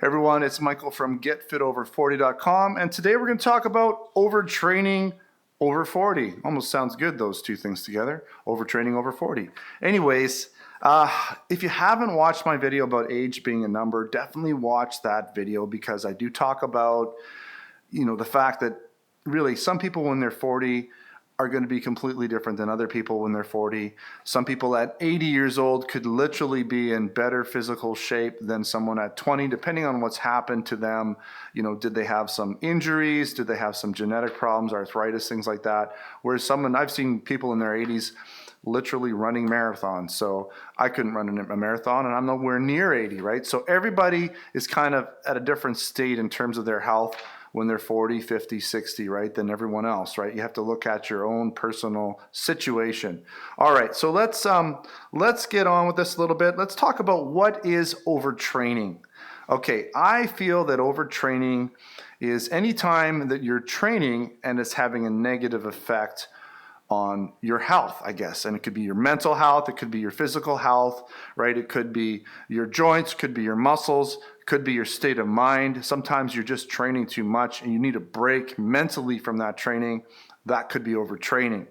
Everyone, it's Michael from GetFitOver40.com, and today we're going to talk about overtraining over 40. Almost sounds good, those two things together. Overtraining over 40. Anyways, if you haven't watched my video about age being a number, definitely watch that video because I do talk about, the fact that really some people when they're 40 are going to be completely different than other people when they're 40. Some people at 80 years old could literally be in better physical shape than someone at 20, depending on what's happened to them. Did they have some injuries? Did they have some genetic problems, arthritis, things like that? Whereas I've seen people in their 80s literally running marathons. So I couldn't run a marathon and I'm nowhere near 80, right? So everybody is kind of at a different state in terms of their health when they're 40, 50, 60, right, than everyone else, right? You have to look at your own personal situation. All right, so let's get on with this a little bit. Let's talk about what is overtraining. Okay, I feel that overtraining is any time that you're training and it's having a negative effect on your health, I guess. And it could be your mental health, it could be your physical health, right? It could be your joints, could be your muscles, could be your state of mind. Sometimes you're just training too much and you need a break mentally from that training. That could be overtraining.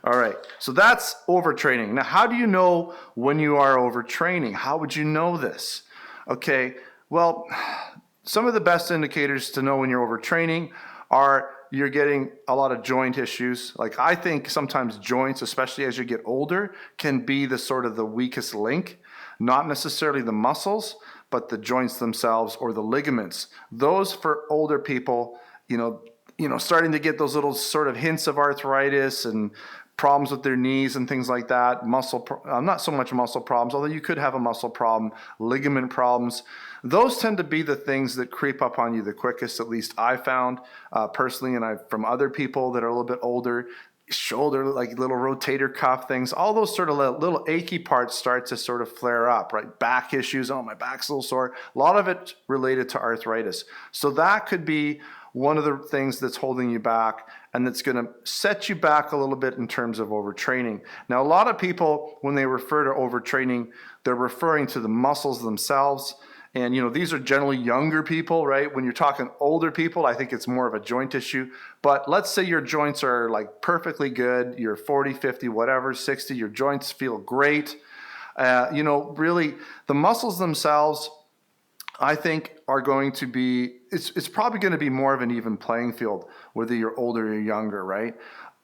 All right, so that's overtraining. Now, how do you know when you are overtraining? How would you know this? Okay, well, some of the best indicators to know when you're overtraining are you're getting a lot of joint issues. Like I think sometimes joints, especially as you get older, can be the sort of the weakest link, not necessarily the muscles, but the joints themselves or the ligaments. Those for older people, starting to get those little sort of hints of arthritis and problems with their knees and things like that. Not so much muscle problems, although you could have a muscle problem, ligament problems. Those tend to be the things that creep up on you the quickest, at least I found personally, and from other people that are a little bit older. Shoulder, like little rotator cuff things, all those sort of little achy parts start to sort of flare up, right? Back issues, oh, my back's a little sore. A lot of it related to arthritis. So that could be one of the things that's holding you back and that's going to set you back a little bit in terms of overtraining. Now, a lot of people, when they refer to overtraining, they're referring to the muscles themselves. And, these are generally younger people, right? When you're talking older people, I think it's more of a joint issue. But let's say your joints are like perfectly good. You're 40, 50, whatever, 60. Your joints feel great. Really, the muscles themselves, I think, are going to be, it's probably going to be more of an even playing field, whether you're older or younger, right?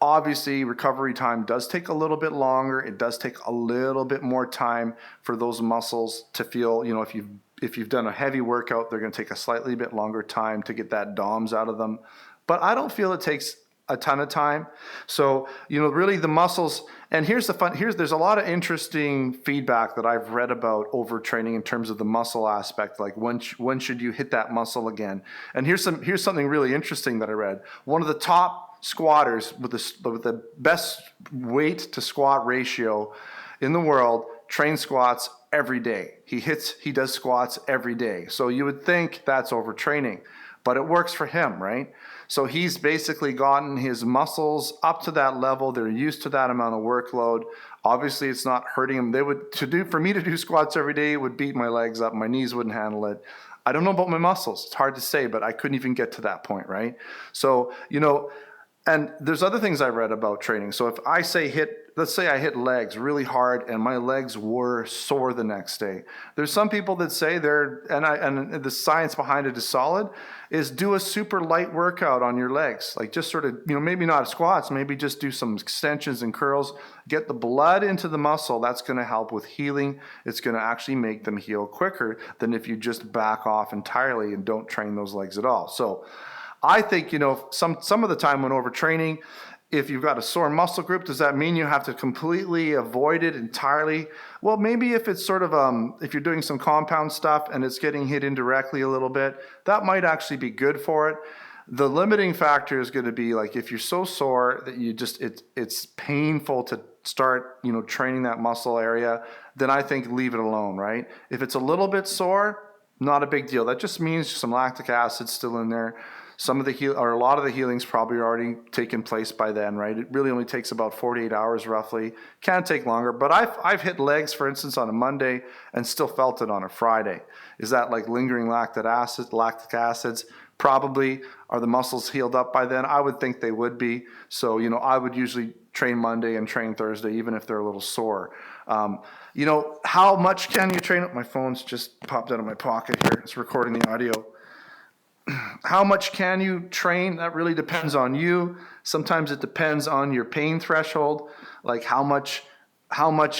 Obviously, recovery time does take a little bit longer. It does take a little bit more time for those muscles to feel, if you've done a heavy workout, they're going to take a slightly bit longer time to get that DOMS out of them. But I don't feel it takes a ton of time. So, really the muscles, and there's a lot of interesting feedback that I've read about overtraining in terms of the muscle aspect, like when should you hit that muscle again? And here's something really interesting that I read. One of the top squatters with the best weight to squat ratio in the world trains squats every day. He does squats every day. So you would think that's overtraining, but it works for him, right? So he's basically gotten his muscles up to that level. They're used to that amount of workload. Obviously, it's not hurting him. For me to do squats every day, it would beat my legs up. My knees wouldn't handle it. I don't know about my muscles. It's hard to say, but I couldn't even get to that point, right? So, and there's other things I read about training. So if let's say I hit legs really hard and my legs were sore the next day. There's some people that say and the science behind it is solid, is do a super light workout on your legs. Like just sort of, maybe not squats, maybe just do some extensions and curls, get the blood into the muscle. That's going to help with healing. It's going to actually make them heal quicker than if you just back off entirely and don't train those legs at all. So I think, some of the time when overtraining, if you've got a sore muscle group, does that mean you have to completely avoid it entirely? Well, maybe if it's sort of, if you're doing some compound stuff and it's getting hit indirectly a little bit, that might actually be good for it. The limiting factor is going to be like if you're so sore that it's painful to start, training that muscle area, then I think leave it alone, right? If it's a little bit sore, not a big deal. That just means some lactic acid still in there. some of the or a lot of the healing's probably already taken place by then, right? It really only takes about 48 hours roughly. Can take longer, but I've hit legs, for instance, on a Monday and still felt it on a Friday. Is that like lingering lactic acids? Probably. Are the muscles healed up by then? I would think they would be. So, I would usually train Monday and train Thursday, even if they're a little sore. How much can you train? My phone's just popped out of my pocket here. It's recording the audio. How much can you train? That really depends on you. Sometimes it depends on your pain threshold, like how much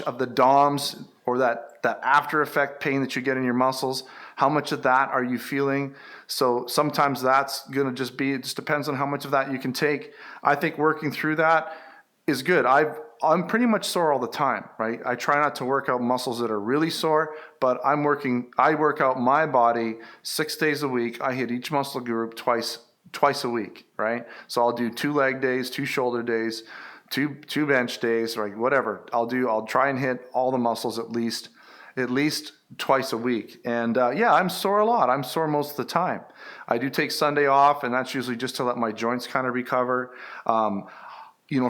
of the DOMS or that after effect pain that you get in your muscles, how much of that are you feeling? So sometimes that's going to just be, it just depends on how much of that you can take. I think working through that is good. I'm pretty much sore all the time, right? I try not to work out muscles that are really sore, but I work out my body 6 days a week. I hit each muscle group twice a week, right? So I'll do 2 leg days, 2 shoulder days, two bench days, like whatever. I'll try and hit all the muscles at least twice a week. And I'm sore a lot. I'm sore most of the time. I do take Sunday off, and that's usually just to let my joints kind of recover.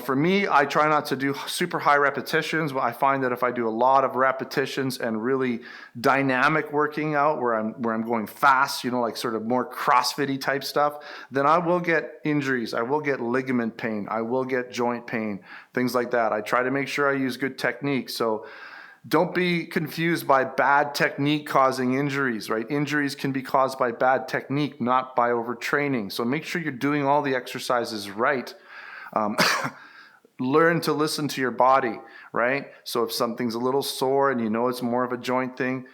For me, I try not to do super high repetitions, but I find that if I do a lot of repetitions and really dynamic working out where I'm going fast, like sort of more CrossFit-y type stuff, then I will get injuries. I will get ligament pain. I will get joint pain, things like that. I try to make sure I use good technique. So don't be confused by bad technique causing injuries, right? Injuries can be caused by bad technique, not by overtraining. So make sure you're doing all the exercises right. Learn to listen to your body, right? So if something's a little sore and it's more of a joint thing,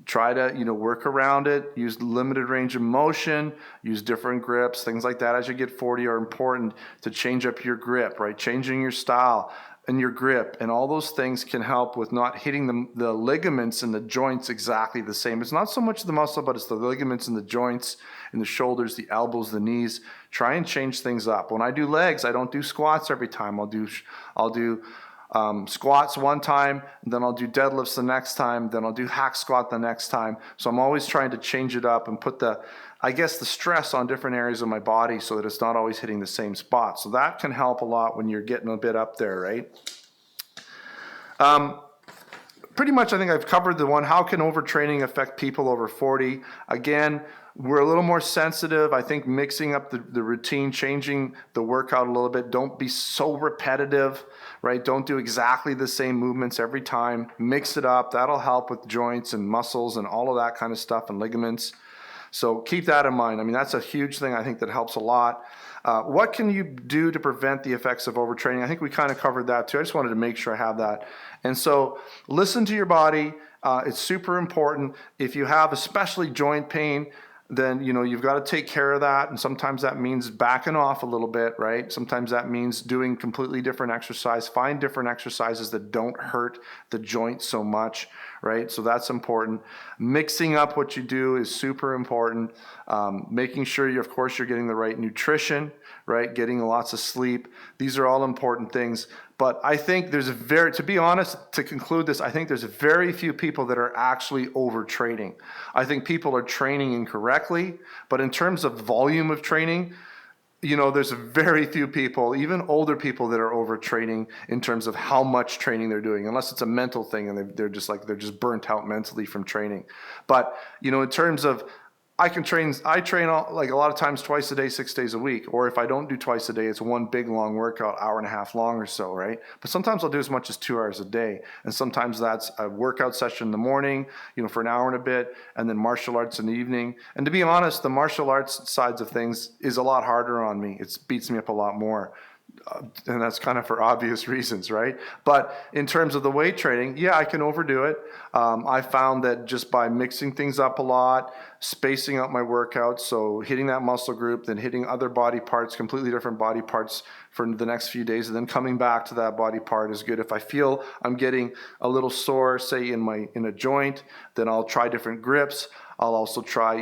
try to, work around it, use limited range of motion, use different grips, things like that as you get 40 are important to change up your grip, right? Changing your style and your grip and all those things can help with not hitting the ligaments and the joints exactly the same. It's not so much the muscle, but it's the ligaments and the joints and the shoulders, the elbows, the knees. Try and change things up. When I do legs, I don't do squats every time. I'll do squats one time, then I'll do deadlifts the next time, then I'll do hack squat the next time. So I'm always trying to change it up and put the stress on different areas of my body so that it's not always hitting the same spot. So that can help a lot when you're getting a bit up there, right? Pretty much I think I've covered the one, how can overtraining affect people over 40? Again, we're a little more sensitive. I think mixing up the routine, changing the workout a little bit. Don't be so repetitive, right? Don't do exactly the same movements every time. Mix it up. That'll help with joints and muscles and all of that kind of stuff and ligaments. So keep that in mind. I mean, that's a huge thing I think that helps a lot. What can you do to prevent the effects of overtraining? I think we kind of covered that too. I just wanted to make sure I have that. And so listen to your body. It's super important. If you have especially joint pain, then you've got to take care of that, and sometimes that means backing off a little bit, right? Sometimes that means doing completely different exercise. Find different exercises that don't hurt the joint so much, right? So that's important. Mixing up what you do is super important. Making sure you're getting the right nutrition, right? Getting lots of sleep. These are all important things. But I think to be honest, to conclude this, I think there's very few people that are actually overtraining. I think people are training incorrectly, but in terms of volume of training, there's very few people, even older people, that are overtraining in terms of how much training they're doing, unless it's a mental thing and they're just burnt out mentally from training. But, in terms of I train a lot of times twice a day, 6 days a week. Or if I don't do twice a day, it's one big long workout, hour and a half long or so, right? But sometimes I'll do as much as 2 hours a day. And sometimes that's a workout session in the morning, for an hour and a bit, and then martial arts in the evening. And to be honest, the martial arts sides of things is a lot harder on me. It beats me up a lot more. And that's kind of for obvious reasons, right? But in terms of the weight training, I can overdo it. I found that just by mixing things up a lot, spacing out my workouts, so hitting that muscle group, then hitting other body parts, completely different body parts for the next few days, and then coming back to that body part is good. If I feel I'm getting a little sore, say in a joint, then I'll try different grips. I'll also try,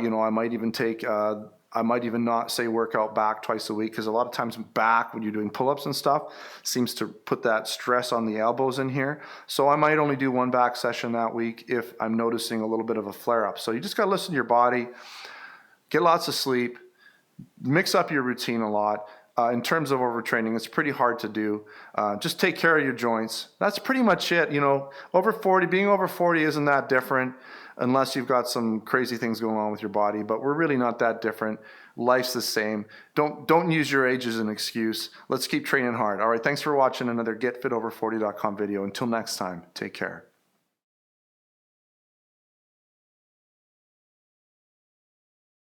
I might even not say work out back twice a week, because a lot of times back, when you're doing pull-ups and stuff, seems to put that stress on the elbows in here. So I might only do one back session that week if I'm noticing a little bit of a flare-up. So you just got to listen to your body, get lots of sleep, mix up your routine a lot. In terms of overtraining, it's pretty hard to do. Just take care of your joints. That's pretty much it. You know, being over 40 isn't that different unless you've got some crazy things going on with your body, but we're really not that different. Life's the same. Don't use your age as an excuse. Let's keep training hard. All right, thanks for watching another GetFitOver40.com video. Until next time, take care.